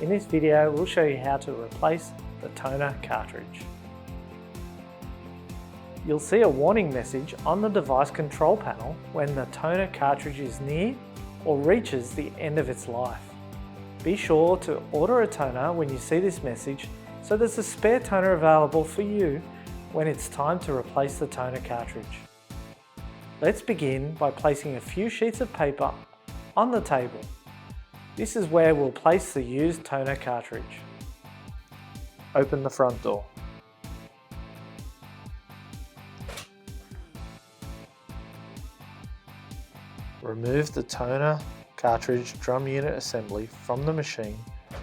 In this video, we'll show you how to replace the toner cartridge. You'll see a warning message on the device control panel when the toner cartridge is near or reaches the end of its life. Be sure to order a toner when you see this message so there's a spare toner available for you when it's time to replace the toner cartridge. Let's begin by placing a few sheets of paper on the table. This is where we'll place the used toner cartridge. Open the front door. Remove the toner cartridge drum unit assembly from the machine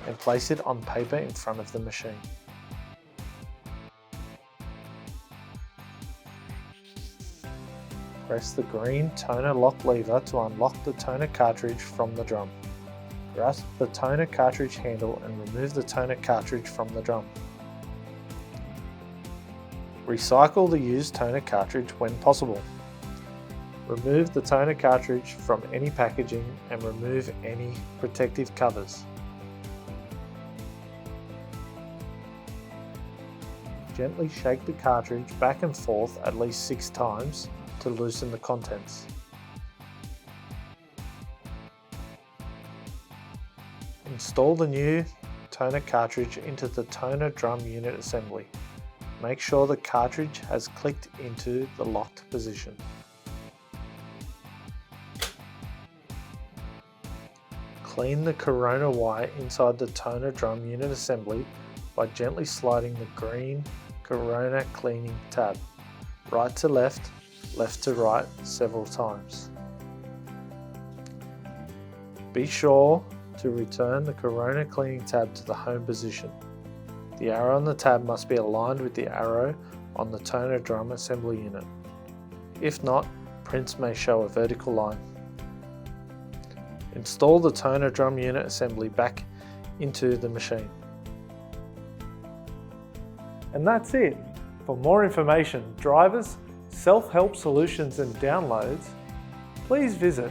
and place it on paper in front of the machine. Press the green toner lock lever to unlock the toner cartridge from the drum. Grasp the toner cartridge handle and remove the toner cartridge from the drum. Recycle the used toner cartridge when possible. Remove the toner cartridge from any packaging and remove any protective covers. Gently shake the cartridge back and forth at least 6 times to loosen the contents. Install the new toner cartridge into the toner drum unit assembly. Make sure the cartridge has clicked into the locked position. Clean the corona wire inside the toner drum unit assembly by gently sliding the green corona cleaning tab right to left, left to right several times. Be sure to return the corona cleaning tab to the home position. The arrow on the tab must be aligned with the arrow on the toner drum assembly unit. If not, prints may show a vertical line. Install the toner drum unit assembly back into the machine. And that's it. For more information, drivers, self-help solutions and downloads, please visit